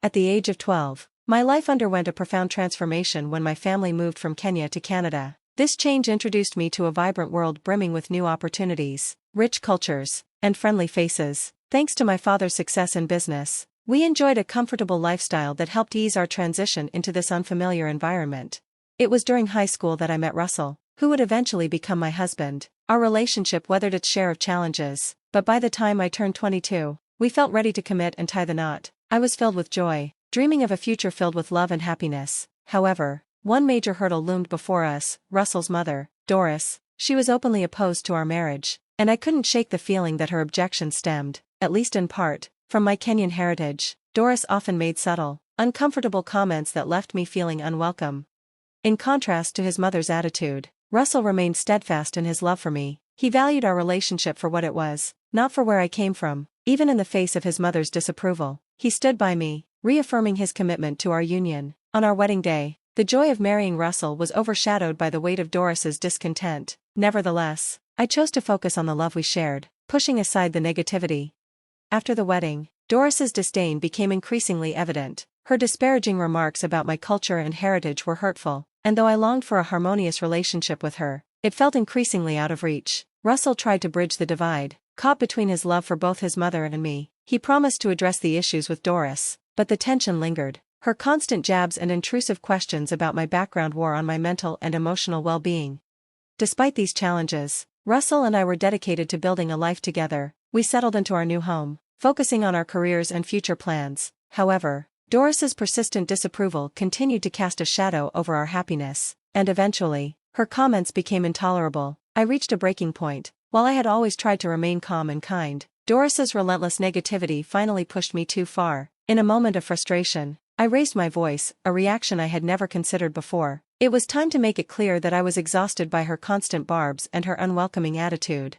At the age of 12, my life underwent a profound transformation when my family moved from Kenya to Canada. This change introduced me to a vibrant world brimming with new opportunities, rich cultures, and friendly faces. Thanks to my father's success in business, we enjoyed a comfortable lifestyle that helped ease our transition into this unfamiliar environment. It was during high school that I met Russell, who would eventually become my husband. Our relationship weathered its share of challenges, but by the time I turned 22, we felt ready to commit and tie the knot. I was filled with joy, dreaming of a future filled with love and happiness. However, one major hurdle loomed before us: Russell's mother, Doris. She was openly opposed to our marriage, and I couldn't shake the feeling that her objections stemmed, at least in part, from my Kenyan heritage. Doris often made subtle, uncomfortable comments that left me feeling unwelcome. In contrast to his mother's attitude, Russell remained steadfast in his love for me. He valued our relationship for what it was, not for where I came from. Even in the face of his mother's disapproval, he stood by me, reaffirming his commitment to our union. On our wedding day, the joy of marrying Russell was overshadowed by the weight of Doris's discontent. Nevertheless, I chose to focus on the love we shared, pushing aside the negativity. After the wedding, Doris's disdain became increasingly evident. Her disparaging remarks about my culture and heritage were hurtful, and though I longed for a harmonious relationship with her, it felt increasingly out of reach. Russell tried to bridge the divide. Caught between his love for both his mother and me, he promised to address the issues with Doris, but the tension lingered. Her constant jabs and intrusive questions about my background wore on my mental and emotional well-being. Despite these challenges, Russell and I were dedicated to building a life together. We settled into our new home, focusing on our careers and future plans. However, Doris's persistent disapproval continued to cast a shadow over our happiness, and eventually, her comments became intolerable. I reached a breaking point. While I had always tried to remain calm and kind, Doris's relentless negativity finally pushed me too far. In a moment of frustration, I raised my voice, a reaction I had never considered before. It was time to make it clear that I was exhausted by her constant barbs and her unwelcoming attitude.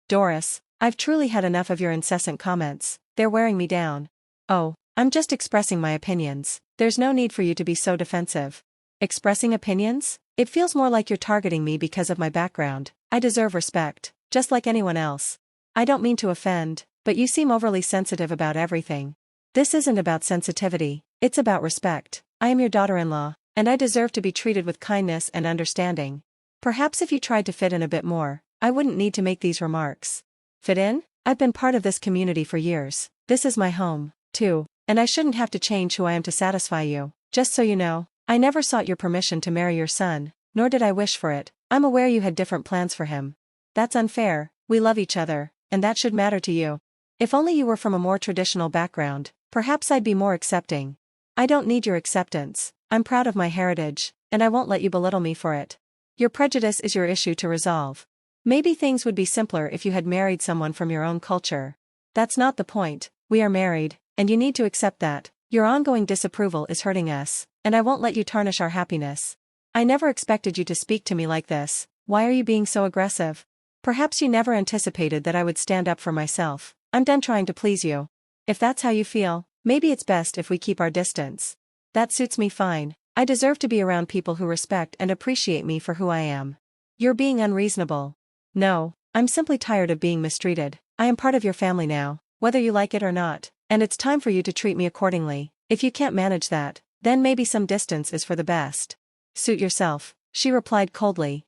"Doris, I've truly had enough of your incessant comments. They're wearing me down." "Oh, I'm just expressing my opinions. There's no need for you to be so defensive." "Expressing opinions? It feels more like you're targeting me because of my background. I deserve respect, just like anyone else." "I don't mean to offend, but you seem overly sensitive about everything." "This isn't about sensitivity, it's about respect. I am your daughter-in-law, and I deserve to be treated with kindness and understanding. Perhaps if you tried to fit in a bit more, I wouldn't need to make these remarks." "Fit in? I've been part of this community for years. This is my home, too, and I shouldn't have to change who I am to satisfy you. Just so you know, I never sought your permission to marry your son, nor did I wish for it. I'm aware you had different plans for him. That's unfair. We love each other, and that should matter to you. If only you were from a more traditional background, perhaps I'd be more accepting." "I don't need your acceptance. I'm proud of my heritage, and I won't let you belittle me for it. Your prejudice is your issue to resolve. Maybe things would be simpler if you had married someone from your own culture." "That's not the point. We are married, and you need to accept that. Your ongoing disapproval is hurting us, and I won't let you tarnish our happiness." "I never expected you to speak to me like this. Why are you being so aggressive?" "Perhaps you never anticipated that I would stand up for myself. I'm done trying to please you. If that's how you feel, maybe it's best if we keep our distance." "That suits me fine. I deserve to be around people who respect and appreciate me for who I am." "You're being unreasonable." "No, I'm simply tired of being mistreated. I am part of your family now, whether you like it or not, and it's time for you to treat me accordingly. If you can't manage that, then maybe some distance is for the best." "Suit yourself," she replied coldly.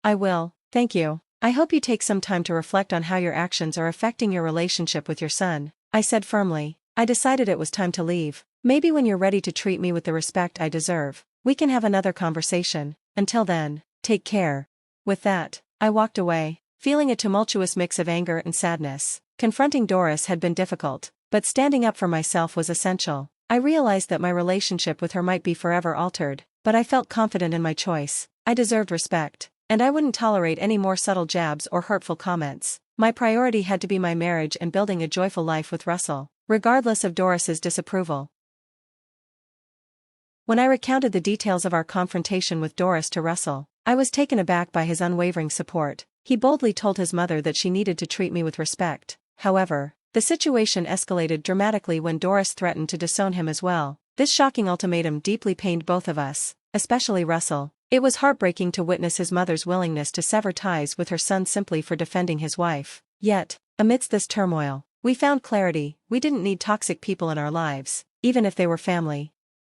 "I will, thank you. I hope you take some time to reflect on how your actions are affecting your relationship with your son," I said firmly. I decided it was time to leave. "Maybe when you're ready to treat me with the respect I deserve, we can have another conversation. Until then, take care." With that, I walked away, feeling a tumultuous mix of anger and sadness. Confronting Doris had been difficult, but standing up for myself was essential. I realized that my relationship with her might be forever altered, but I felt confident in my choice. I deserved respect, and I wouldn't tolerate any more subtle jabs or hurtful comments. My priority had to be my marriage and building a joyful life with Russell, regardless of Doris's disapproval. When I recounted the details of our confrontation with Doris to Russell, I was taken aback by his unwavering support. He boldly told his mother that she needed to treat me with respect. However, the situation escalated dramatically when Doris threatened to disown him as well. This shocking ultimatum deeply pained both of us, especially Russell. It was heartbreaking to witness his mother's willingness to sever ties with her son simply for defending his wife. Yet, amidst this turmoil, we found clarity. We didn't need toxic people in our lives. even if they were family.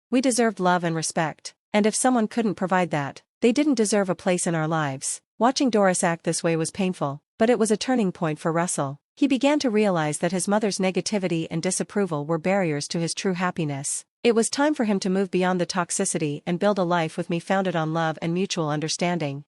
We deserved love and respect, and if someone couldn't provide that, they didn't deserve a place in our lives. Watching Doris act this way was painful, but it was a turning point for Russell. He began to realize that his mother's negativity and disapproval were barriers to his true happiness. It was time for him to move beyond the toxicity and build a life with me founded on love and mutual understanding.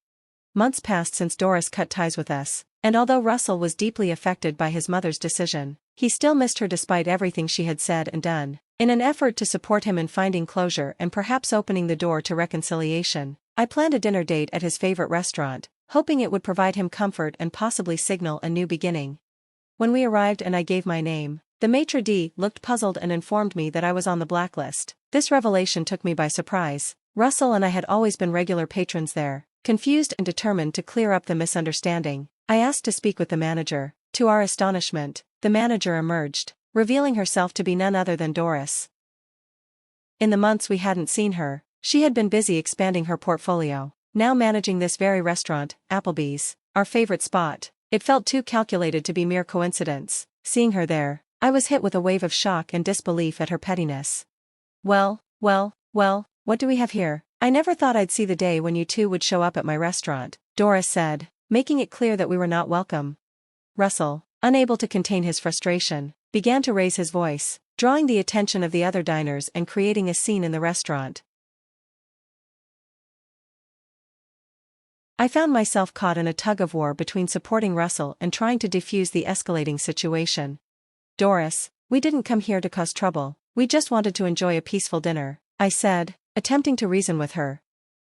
Months passed since Doris cut ties with us, and although Russell was deeply affected by his mother's decision, he still missed her despite everything she had said and done. In an effort to support him in finding closure and perhaps opening the door to reconciliation, I planned a dinner date at his favorite restaurant, hoping it would provide him comfort and possibly signal a new beginning. When we arrived and I gave my name, the maitre d' looked puzzled and informed me that I was on the blacklist. This revelation took me by surprise. Russell and I had always been regular patrons there. Confused and determined to clear up the misunderstanding, I asked to speak with the manager. To our astonishment, the manager emerged, revealing herself to be none other than Doris. In the months we hadn't seen her, she had been busy expanding her portfolio, now managing this very restaurant, Applebee's, our favorite spot. It felt too calculated to be mere coincidence. Seeing her there, I was hit with a wave of shock and disbelief at her pettiness. Well, what do we have here? I never thought I'd see the day when you two would show up at my restaurant, Doris said, making it clear that we were not welcome. Russell, unable to contain his frustration, began to raise his voice, drawing the attention of the other diners and creating a scene in the restaurant. I found myself caught in a tug-of-war between supporting Russell and trying to defuse the escalating situation. Doris, we didn't come here to cause trouble, we just wanted to enjoy a peaceful dinner, I said, attempting to reason with her.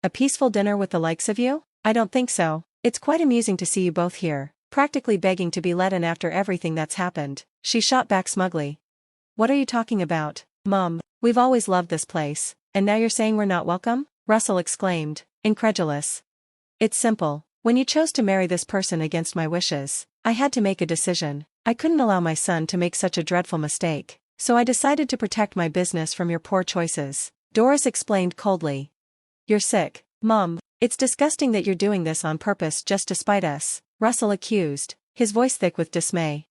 A peaceful dinner with the likes of you? I don't think so. It's quite amusing to see you both here, practically begging to be let in after everything that's happened, she shot back smugly. What are you talking about, Mum? We've always loved this place, and now you're saying we're not welcome? Russell exclaimed, incredulous. It's simple. When you chose to marry this person against my wishes, I had to make a decision. I couldn't allow my son to make such a dreadful mistake, so I decided to protect my business from your poor choices, Doris explained coldly. You're sick, Mum. It's disgusting that you're doing this on purpose just to spite us, Russell accused, his voice thick with dismay.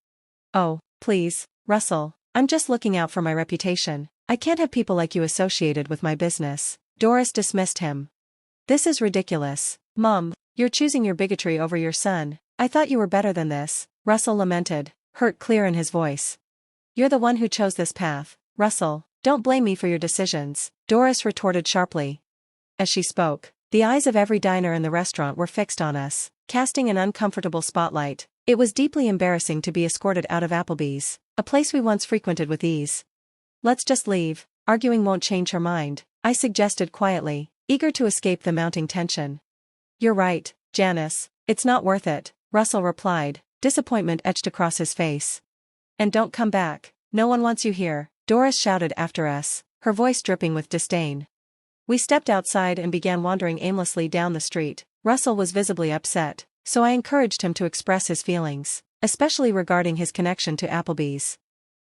Oh, please, Russell, I'm just looking out for my reputation. I can't have people like you associated with my business. Doris dismissed him. This is ridiculous, Mum. You're choosing your bigotry over your son. I thought you were better than this, Russell lamented, hurt clear in his voice. You're the one who chose this path, Russell. Don't blame me for your decisions, Doris retorted sharply. As she spoke, the eyes of every diner in the restaurant were fixed on us, casting an uncomfortable spotlight. It was deeply embarrassing to be escorted out of Applebee's, a place we once frequented with ease. Let's just leave, arguing won't change her mind, I suggested quietly, eager to escape the mounting tension. You're right, Janice, it's not worth it, Russell replied, disappointment etched across his face. And don't come back, no one wants you here, Doris shouted after us, her voice dripping with disdain. We stepped outside and began wandering aimlessly down the street. Russell was visibly upset, so I encouraged him to express his feelings, especially regarding his connection to Applebee's.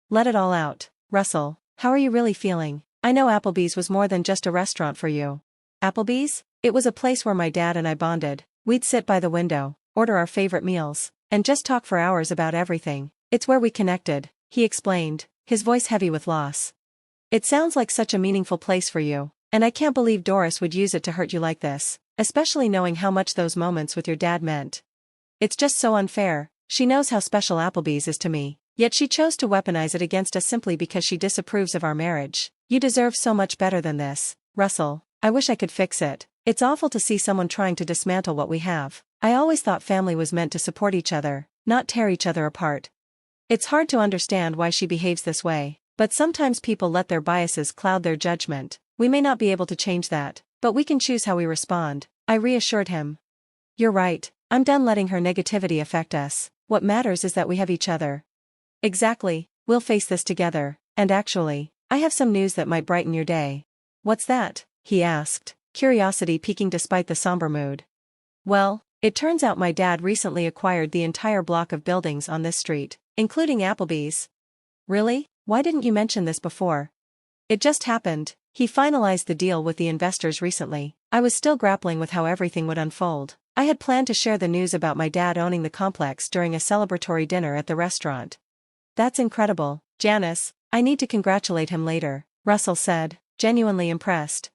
Let it all out, Russell. How are you really feeling? I know Applebee's was more than just a restaurant for you. Applebee's? It was a place where my dad and I bonded. We'd sit by the window, order our favorite meals, and just talk for hours about everything. It's where we connected, he explained, his voice heavy with loss. It sounds like such a meaningful place for you, and I can't believe Doris would use it to hurt you like this, especially knowing how much those moments with your dad meant. It's just so unfair. She knows how special Applebee's is to me, yet she chose to weaponize it against us simply because she disapproves of our marriage. You deserve so much better than this, Russell. I wish I could fix it. It's awful to see someone trying to dismantle what we have. I always thought family was meant to support each other, not tear each other apart. It's hard to understand why she behaves this way, but sometimes people let their biases cloud their judgment. We may not be able to change that, but we can choose how we respond, I reassured him. You're right, I'm done letting her negativity affect us. What matters is that we have each other. Exactly, we'll face this together, and actually, I have some news that might brighten your day. What's that? He asked, curiosity peaking despite the somber mood. Well, it turns out my dad recently acquired the entire block of buildings on this street, including Applebee's. Really? Why didn't you mention this before? It just happened. He finalized the deal with the investors recently. I was still grappling with how everything would unfold. I had planned to share the news about my dad owning the complex during a celebratory dinner at the restaurant. That's incredible, Janice. I need to congratulate him later, Russell said, genuinely impressed.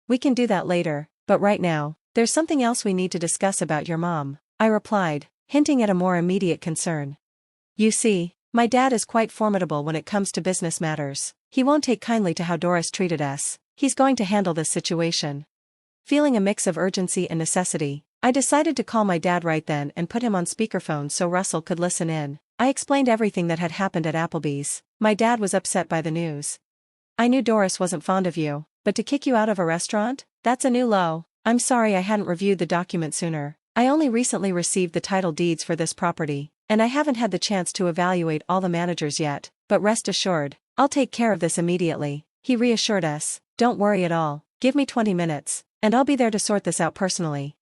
We can do that later, but right now, there's something else we need to discuss about your mom, I replied, hinting at a more immediate concern. You see, my dad is quite formidable when it comes to business matters. He won't take kindly to how Doris treated us. He's going to handle this situation. Feeling a mix of urgency and necessity, I decided to call my dad right then and put him on speakerphone so Russell could listen in. I explained everything that had happened at Applebee's. My dad was upset by the news. I knew Doris wasn't fond of you, but to kick you out of a restaurant? That's a new low. I'm sorry I hadn't reviewed the document sooner. I only recently received the title deeds for this property, and I haven't had the chance to evaluate all the managers yet, but rest assured, I'll take care of this immediately, he reassured us. Don't worry at all, give me 20 minutes, and I'll be there to sort this out personally.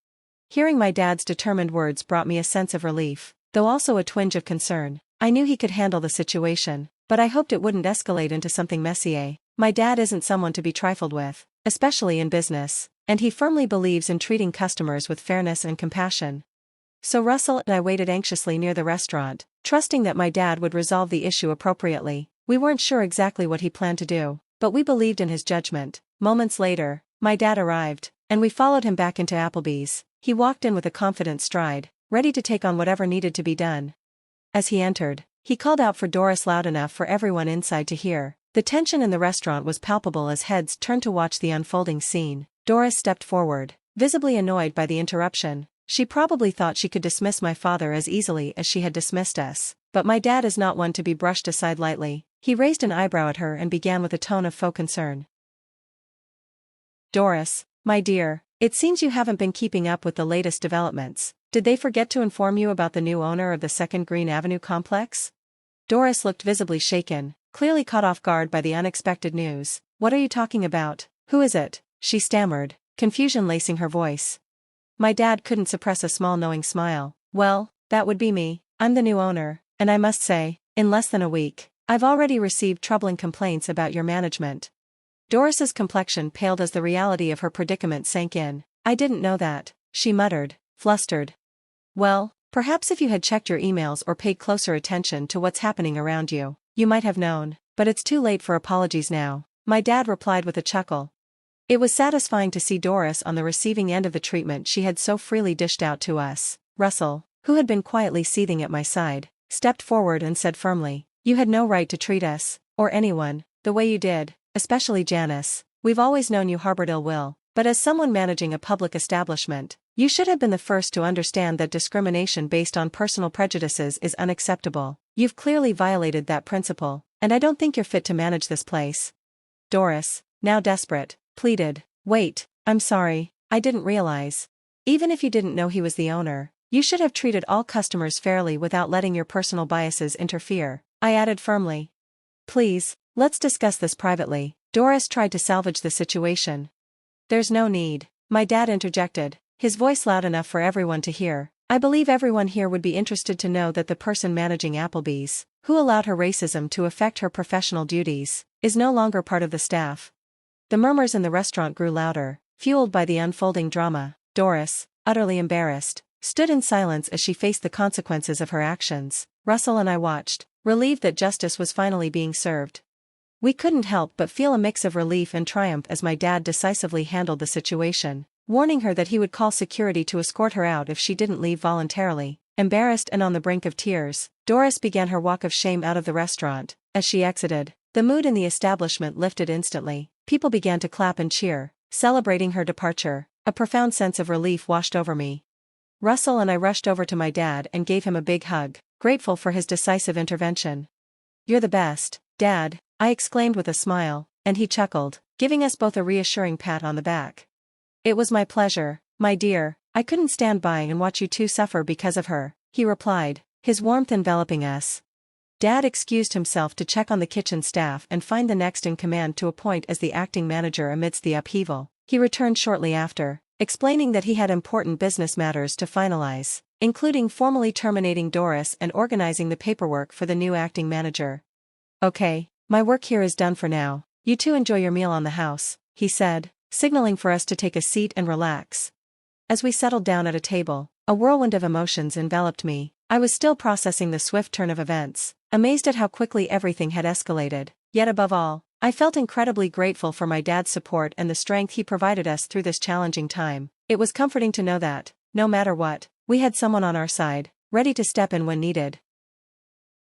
Hearing my dad's determined words brought me a sense of relief, though also a twinge of concern. I knew he could handle the situation, but I hoped it wouldn't escalate into something messy. My dad isn't someone to be trifled with, especially in business, and he firmly believes in treating customers with fairness and compassion. So Russell and I waited anxiously near the restaurant, trusting that my dad would resolve the issue appropriately. We weren't sure exactly what he planned to do, but we believed in his judgment. Moments later, my dad arrived, and we followed him back into Applebee's. He walked in with a confident stride, ready to take on whatever needed to be done. As he entered, he called out for Doris loud enough for everyone inside to hear. The tension in the restaurant was palpable as heads turned to watch the unfolding scene. Doris stepped forward, visibly annoyed by the interruption. She probably thought she could dismiss my father as easily as she had dismissed us, but my dad is not one to be brushed aside lightly. He raised an eyebrow at her and began with a tone of faux concern. Doris, my dear, it seems you haven't been keeping up with the latest developments. Did they forget to inform you about the new owner of the 2nd Green Avenue complex? Doris looked visibly shaken, clearly caught off guard by the unexpected news. What are you talking about? Who is it? She stammered, confusion lacing her voice. My dad couldn't suppress a small knowing smile. Well, that would be me. I'm the new owner, and I must say, in less than a week, I've already received troubling complaints about your management. Doris's complexion paled as the reality of her predicament sank in. I didn't know that, she muttered, flustered. Well, perhaps if you had checked your emails or paid closer attention to what's happening around you, you might have known, but it's too late for apologies now, my dad replied with a chuckle. It was satisfying to see Doris on the receiving end of the treatment she had so freely dished out to us. Russell, who had been quietly seething at my side, stepped forward and said firmly, you had no right to treat us, or anyone, the way you did, especially Janice. We've always known you harbored ill will, but as someone managing a public establishment, you should have been the first to understand that discrimination based on personal prejudices is unacceptable. You've clearly violated that principle, and I don't think you're fit to manage this place. Doris, now desperate, pleaded, wait, I'm sorry, I didn't realize. Even if you didn't know he was the owner, you should have treated all customers fairly without letting your personal biases interfere, I added firmly. Please, let's discuss this privately. Doris tried to salvage the situation. There's no need, my dad interjected, his voice loud enough for everyone to hear. I believe everyone here would be interested to know that the person managing Applebee's, who allowed her racism to affect her professional duties, is no longer part of the staff. The murmurs in the restaurant grew louder, fueled by the unfolding drama. Doris, utterly embarrassed, stood in silence as she faced the consequences of her actions. Russell and I watched, relieved that justice was finally being served. We couldn't help but feel a mix of relief and triumph as my dad decisively handled the situation, warning her that he would call security to escort her out if she didn't leave voluntarily. Embarrassed and on the brink of tears, Doris began her walk of shame out of the restaurant. As she exited, the mood in the establishment lifted instantly. People began to clap and cheer, celebrating her departure. A profound sense of relief washed over me. Russell and I rushed over to my dad and gave him a big hug, grateful for his decisive intervention. You're the best, Dad, I exclaimed with a smile, and he chuckled, giving us both a reassuring pat on the back. It was my pleasure, my dear. I couldn't stand by and watch you two suffer because of her, he replied, his warmth enveloping us. Dad excused himself to check on the kitchen staff and find the next in command to appoint as the acting manager amidst the upheaval. He returned shortly after, explaining that he had important business matters to finalize, including formally terminating Doris and organizing the paperwork for the new acting manager. Okay, my work here is done for now. You two enjoy your meal on the house, he said, signaling for us to take a seat and relax. As we settled down at a table, a whirlwind of emotions enveloped me. I was still processing the swift turn of events, amazed at how quickly everything had escalated, yet above all, I felt incredibly grateful for my dad's support and the strength he provided us through this challenging time. It was comforting to know that, no matter what, we had someone on our side, ready to step in when needed.